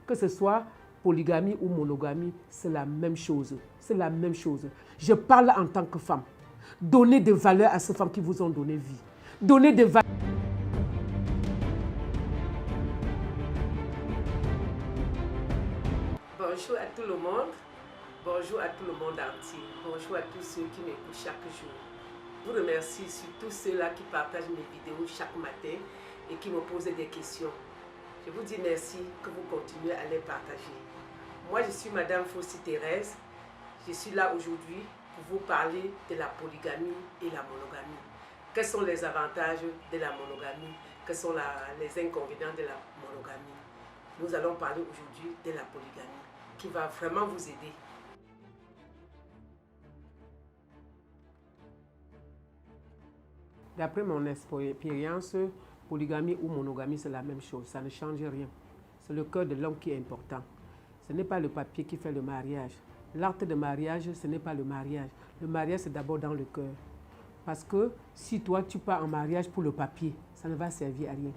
que ce soit polygamie ou monogamie, c'est la même chose. C'est la même chose. Je parle en tant que femme. Donnez de valeur à ces femmes qui vous ont donné vie. Donnez de valeur. Bonjour à tout le monde. Bonjour à tout le monde entier. Bonjour à tous ceux qui m'écoutent chaque jour. Je vous remercie surtout ceux-là qui partagent mes vidéos chaque matin et qui me posent des questions. Je vous dis merci que vous continuez à les partager. Moi, je suis Madame Fossi Thérèse. Je suis là aujourd'hui pour vous parler de la polygamie et la monogamie. Quels sont les avantages de la monogamie? Quels sont les inconvénients de la monogamie? Nous allons parler aujourd'hui de la polygamie qui va vraiment vous aider. D'après mon expérience, polygamie ou monogamie, c'est la même chose. Ça ne change rien. C'est le cœur de l'homme qui est important. Ce n'est pas le papier qui fait le mariage. L'acte de mariage, ce n'est pas le mariage. Le mariage, c'est d'abord dans le cœur. Parce que si toi, tu pars en mariage pour le papier, ça ne va servir à rien.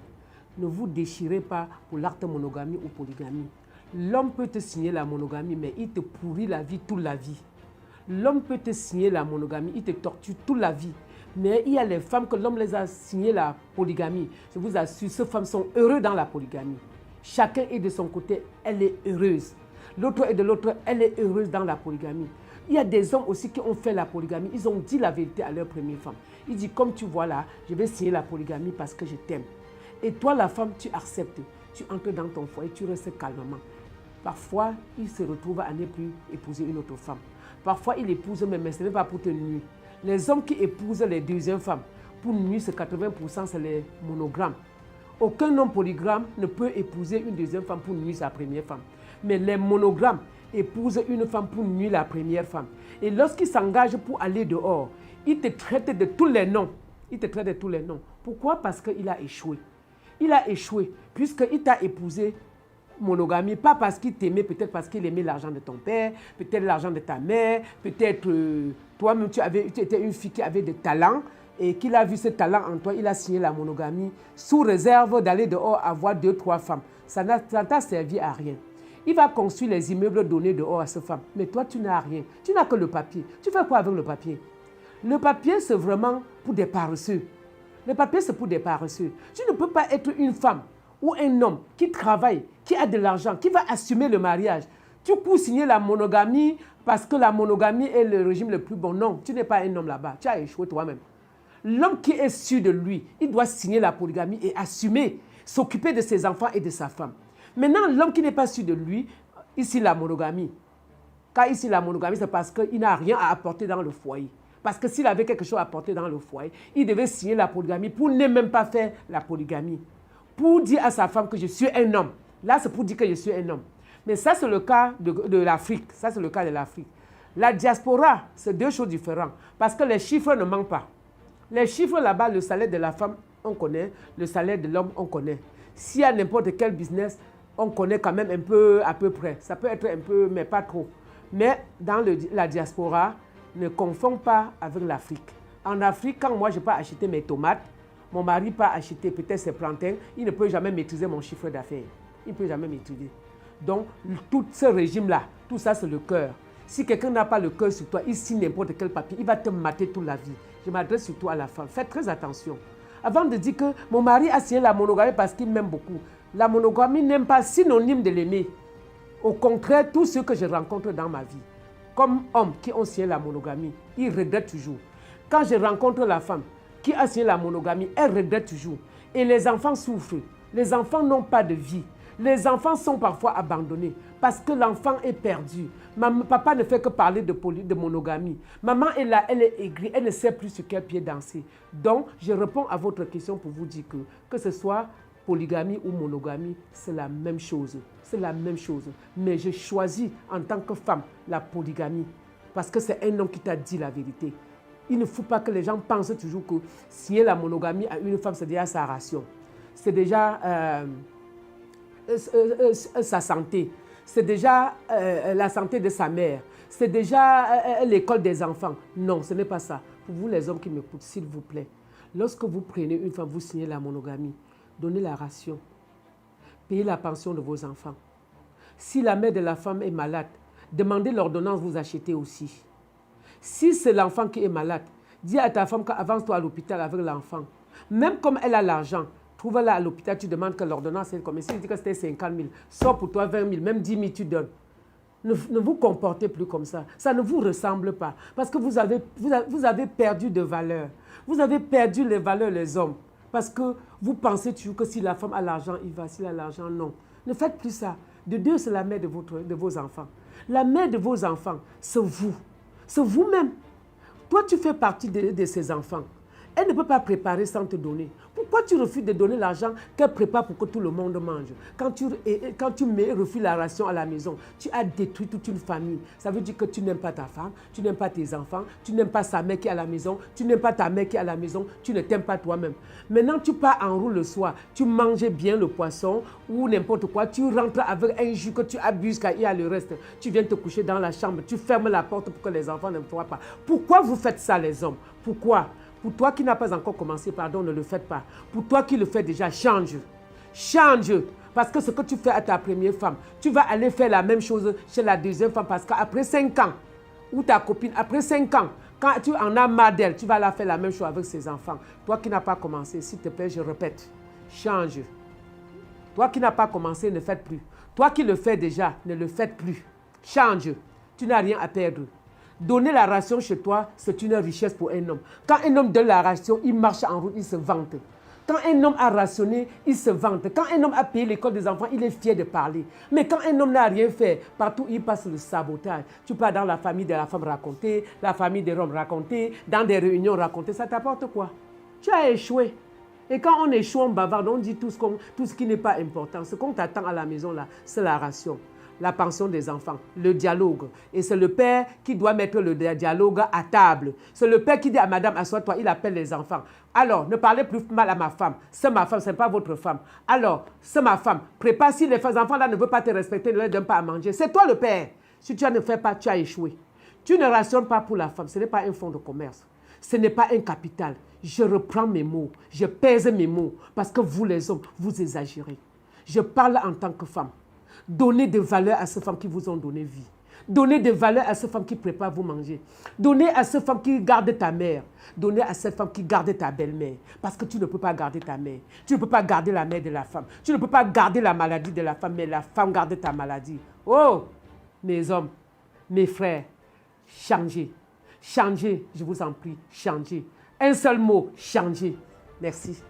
Ne vous déchirez pas pour l'acte monogamie ou polygamie. L'homme peut te signer la monogamie, mais il te pourrit la vie toute la vie. L'homme peut te signer la monogamie, il te torture toute la vie. Mais il y a les femmes que l'homme les a signé la polygamie. Je vous assure, ces femmes sont heureuses dans la polygamie. Chacun est de son côté, elle est heureuse. L'autre est de l'autre, elle est heureuse dans la polygamie. Il y a des hommes aussi qui ont fait la polygamie. Ils ont dit la vérité à leur première femme. Ils disent, comme tu vois là, je vais signer la polygamie parce que je t'aime. Et toi, la femme, tu acceptes. Tu entres dans ton foyer, tu restes calmement. Parfois, il se retrouve à ne plus épouser une autre femme. Parfois, il épouse, mais ce n'est pas pour te nuire. Les hommes qui épousent les deuxièmes femmes, pour nuire, c'est 80%, c'est les monogames. Aucun homme polygame ne peut épouser une deuxième femme pour nuire sa première femme. Mais les monogames épousent une femme pour nuire la première femme. Et lorsqu'il s'engage pour aller dehors, il te traite de tous les noms. Il te traite de tous les noms. Pourquoi? Parce qu'il a échoué. Il a échoué puisqu'il t'a épousé monogamie, pas parce qu'il t'aimait, peut-être parce qu'il aimait l'argent de ton père, peut-être l'argent de ta mère, peut-être toi-même tu étais une fille qui avait des talents et qu'il a vu ce talent en toi, il a signé la monogamie sous réserve d'aller dehors avoir 2-3 femmes. Ça ne t'a servi à rien. Il va construire les immeubles donnés dehors à ces femmes, mais toi tu n'as rien, tu n'as que le papier. Tu fais quoi avec le papier? Le papier c'est vraiment pour des paresseux. Le papier c'est pour des paresseux. Tu ne peux pas être une femme ou un homme qui travaille, qui a de l'argent, qui va assumer le mariage. Tu peux signer la monogamie parce que la monogamie est le régime le plus bon. Non, tu n'es pas un homme là-bas. Tu as échoué toi-même. L'homme qui est sûr de lui, il doit signer la polygamie et assumer, s'occuper de ses enfants et de sa femme. Maintenant, l'homme qui n'est pas sûr de lui, ici la monogamie. Car ici la monogamie, c'est parce qu'il n'a rien à apporter dans le foyer. Parce que s'il avait quelque chose à apporter dans le foyer, il devait signer la polygamie pour ne même pas faire la polygamie. Pour dire à sa femme que je suis un homme. Là, c'est pour dire que je suis un homme. Mais ça, c'est le cas de l'Afrique. Ça, c'est le cas de l'Afrique. La diaspora, c'est deux choses différentes. Parce que les chiffres ne manquent pas. Les chiffres là-bas, le salaire de la femme, on connaît. Le salaire de l'homme, on connaît. S'il y a n'importe quel business, on connaît quand même un peu, à peu près. Ça peut être un peu, mais pas trop. Mais dans la diaspora, ne confond pas avec l'Afrique. En Afrique, quand moi, je peux acheter mes tomates, mon mari peut acheter peut-être ses plantains, il ne peut jamais maîtriser mon chiffre d'affaires. Il ne peut jamais maîtriser. Donc, tout ce régime-là, tout ça, c'est le cœur. Si quelqu'un n'a pas le cœur sur toi, il signe n'importe quel papier, il va te mater toute la vie. Je m'adresse surtout à la femme. Faites très attention. Avant de dire que mon mari a signé la monogamie parce qu'il m'aime beaucoup, la monogamie n'est pas synonyme de l'aimer. Au contraire, tous ceux que je rencontre dans ma vie, comme hommes qui ont signé la monogamie, ils regrettent toujours. Quand je rencontre la femme qui a signé la monogamie, elle regrette toujours. Et les enfants souffrent. Les enfants n'ont pas de vie. Les enfants sont parfois abandonnés parce que l'enfant est perdu. Papa ne fait que parler de monogamie. Maman est là, elle est aigrie, elle ne sait plus sur quel pied danser. Donc, je réponds à votre question pour vous dire que ce soit polygamie ou monogamie, c'est la même chose. C'est la même chose. Mais je choisis en tant que femme la polygamie parce que c'est un homme qui t'a dit la vérité. Il ne faut pas que les gens pensent toujours que signer la monogamie à une femme, c'est déjà sa ration. C'est déjà sa santé. C'est déjà la santé de sa mère. C'est déjà l'école des enfants. Non, ce n'est pas ça. Pour vous les hommes qui m'écoutent, s'il vous plaît, lorsque vous prenez une femme, vous signez la monogamie, donnez la ration. Payez la pension de vos enfants. Si la mère de la femme est malade, demandez l'ordonnance, vous achetez aussi. Si c'est l'enfant qui est malade, dis à ta femme qu'avance-toi à l'hôpital avec l'enfant. Même comme elle a l'argent, trouve-la à l'hôpital, tu demandes que l'ordonnance est combien. Si tu dis que c'était 50 000, sors pour toi 20 000, même 10 000 tu donnes. Ne vous comportez plus comme ça. Ça ne vous ressemble pas. Parce que vous avez perdu de valeur. Vous avez perdu les valeurs, les hommes. Parce que vous pensez toujours que si la femme a l'argent, il va. S'il a l'argent, non. Ne faites plus ça. De Dieu, c'est la mère de vos enfants. La mère de vos enfants, c'est vous. C'est vous-même. Toi, tu fais partie de ces enfants. Elle ne peut pas préparer sans te donner. Pourquoi tu refuses de donner l'argent qu'elle prépare pour que tout le monde mange? Quand tu refuses la ration à la maison, tu as détruit toute une famille. Ça veut dire que tu n'aimes pas ta femme, tu n'aimes pas tes enfants, tu n'aimes pas sa mère qui est à la maison, tu n'aimes pas ta mère qui est à la maison, tu ne t'aimes pas toi-même. Maintenant, tu pars en roue le soir, tu manges bien le poisson ou n'importe quoi, tu rentres avec un jus que tu abuses car il y a le reste. Tu viens te coucher dans la chambre, tu fermes la porte pour que les enfants ne voient pas. Pourquoi vous faites ça, les hommes? Pourquoi? Pour toi qui n'as pas encore commencé, pardon, ne le faites pas. Pour toi qui le fais déjà, change. Change. Parce que ce que tu fais à ta première femme, tu vas aller faire la même chose chez la deuxième femme. Parce qu'après 5 ans, ou ta copine, après 5 ans, quand tu en as marre d'elle, tu vas la faire la même chose avec ses enfants. Toi qui n'as pas commencé, s'il te plaît, je répète, change. Toi qui n'as pas commencé, ne faites plus. Toi qui le fais déjà, ne le faites plus. Change. Tu n'as rien à perdre. Donner la ration chez toi, c'est une richesse pour un homme. Quand un homme donne la ration, il marche en route, il se vante. Quand un homme a rationné, il se vante. Quand un homme a payé l'école des enfants, il est fier de parler. Mais quand un homme n'a rien fait, partout il passe le sabotage. Tu pars dans la famille de la femme raconter, la famille des hommes raconter, dans des réunions raconter, ça t'apporte quoi? Tu as échoué. Et quand on échoue, on bavarde, on dit tout ce qui n'est pas important. Ce qu'on t'attend à la maison, là, c'est la ration. La pension des enfants, le dialogue. Et c'est le père qui doit mettre le dialogue à table. C'est le père qui dit à madame, assois-toi, il appelle les enfants. Alors, ne parlez plus mal à ma femme. C'est ma femme, ce n'est pas votre femme. Alors, c'est ma femme. Prépare, si les enfants-là ne veulent pas te respecter, ne leur donne pas à manger. C'est toi le père. Si tu ne fais pas, tu as échoué. Tu ne rationnes pas pour la femme. Ce n'est pas un fonds de commerce. Ce n'est pas un capital. Je reprends mes mots. Je pèse mes mots. Parce que vous, les hommes, vous exagérez. Je parle en tant que femme. Donnez des valeurs à ces femmes qui vous ont donné vie. Donnez des valeurs à ces femmes qui préparent vous manger. Donnez à ces femmes qui gardent ta mère. Donnez à ces femmes qui gardent ta belle-mère. Parce que tu ne peux pas garder ta mère. Tu ne peux pas garder la mère de la femme. Tu ne peux pas garder la maladie de la femme, mais la femme garde ta maladie. Oh, mes hommes, mes frères, changez. Changez, je vous en prie, changez. Un seul mot, changez. Merci.